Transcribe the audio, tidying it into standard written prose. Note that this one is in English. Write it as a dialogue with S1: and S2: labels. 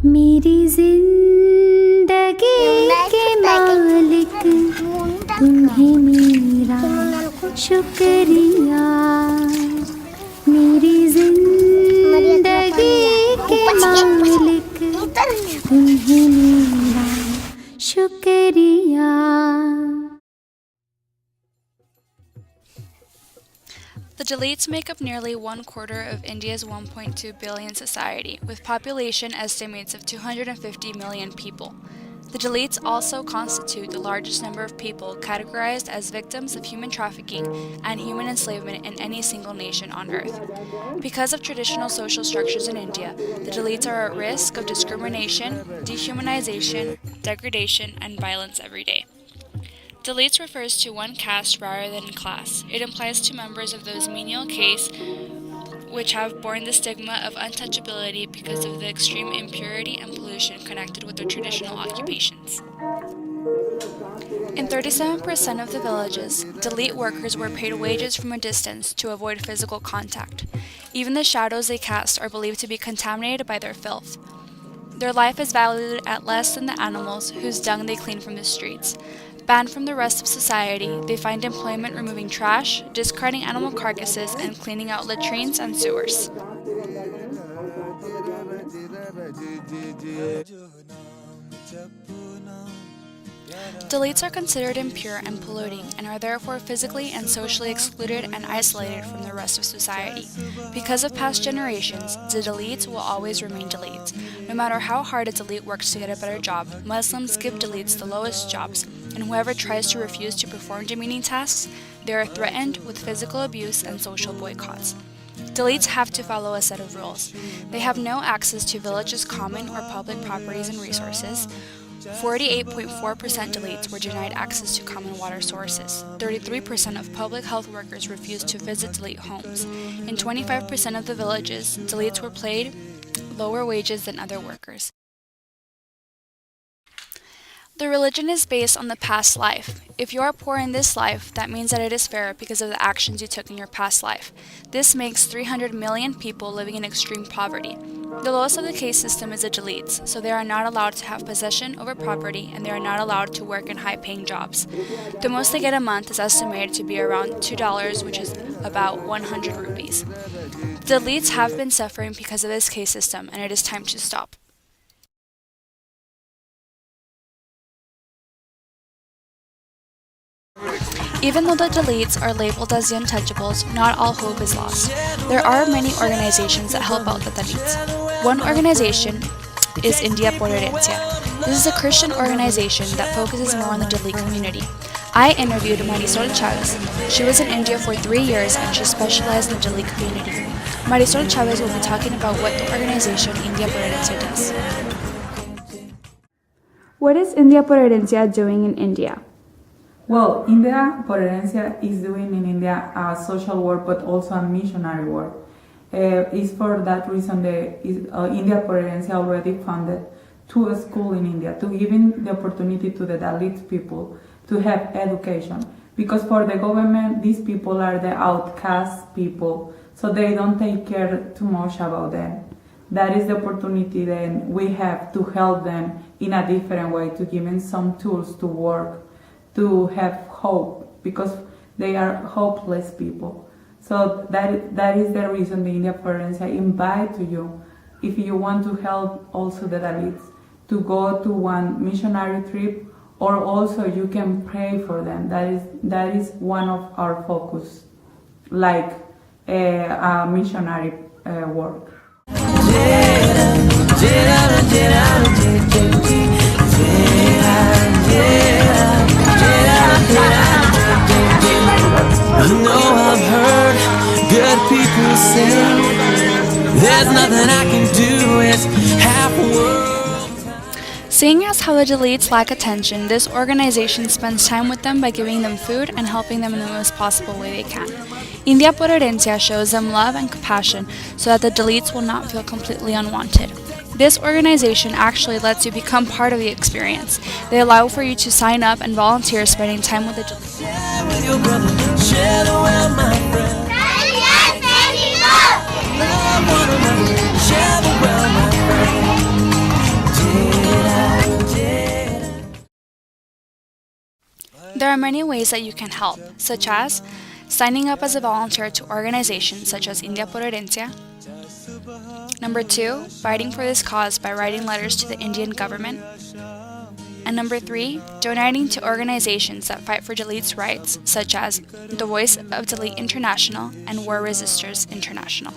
S1: मेरी जिंदगी के मालिक तुम्हें मेरा शुक्रिया मेरी जिंदगी के मालिक तुम्हें मेरा शुक्रिया.
S2: The Dalits make up nearly 1/4 of India's 1.2 billion society, with population estimates of 250 million people. The Dalits also constitute the largest number of people categorized as victims of human trafficking and human enslavement in any single nation on earth. Because of traditional social structures in India, the Dalits are at risk of discrimination, dehumanization, degradation, and violence every day. Dalits refers to one caste rather than class. It implies to members of those menial castes which have borne the stigma of untouchability because of the extreme impurity and pollution connected with their traditional occupations. In 37% of the villages, Dalit workers were paid wages from a distance to avoid physical contact. Even the shadows they cast are believed to be contaminated by their filth. Their life is valued at less than the animals whose dung they clean from the streets. Banned from the rest of society, they find employment removing trash, discarding animal carcasses, and cleaning out latrines and sewers. Dalits are considered impure and polluting and are therefore physically and socially excluded and isolated from the rest of society. Because of past generations, the Dalits will always remain Dalits. No matter how hard a Dalit works to get a better job, Muslims give Dalits the lowest jobs, and whoever tries to refuse to perform demeaning tasks, they are threatened with physical abuse and social boycotts. Dalits have to follow a set of rules. They have no access to villages' common or public properties and resources. 48.4% Dalits were denied access to common water sources. 33% of public health workers refused to visit Dalit homes. In 25% of the villages, Dalits were paid lower wages than other workers. The religion is based on the past life. If you are poor in this life, that means that it is fair because of the actions you took in your past life. This makes 300 million people living in extreme poverty. The lowest of the caste system is the Dalits, so they are not allowed to have possession over property and they are not allowed to work in high-paying jobs. The most they get a month is estimated to be around $2, which is about 100 rupees. The Dalits have been suffering because of this caste system, and it is time to stop. Even though the Dalits are labeled as the untouchables, not all hope is lost. There are many organizations that help out the Dalits. One organization is India por Herencia. This is a Christian organization that focuses more on the Dalit community. I interviewed Marisol Chavez. She was in India for 3 years and she specialized in the Dalit community. Marisol Chavez will be talking about what the organization India por Herencia does.
S3: What is India por Herencia doing in India?
S4: Well, India por Herencia is doing in India a social work but also a missionary work. It's for that reason India por Herencia already funded 2 schools in India to giving the opportunity to the Dalit people to have education. Because for the government, these people are the outcast people, so they don't take care too much about them. That is the opportunity then we have to help them in a different way, to give them some tools to work, to have hope, because they are hopeless people. So that is the reason the India por Herencia invite to you, if you want to help also the Dalits, to go to one missionary trip, or also you can pray for them. That is one of our focus, like a missionary work.
S5: I know I've heard good people say there's nothing I can do, it's half a world.
S2: Seeing as how the Dalits lack attention, this organization spends time with them by giving them food and helping them in the most possible way they can. India por Herencia shows them love and compassion so that the Dalits will not feel completely unwanted. This organization actually lets you become part of the experience. They allow for you to sign up and volunteer spending time with the Dalits. There are many ways that you can help, such as signing up as a volunteer to organizations such as India por Herencia. Number 2, fighting for this cause by writing letters to the Indian government. And number 3, donating to organizations that fight for Dalits' rights, such as the Voice of Dalit International and War Resisters International.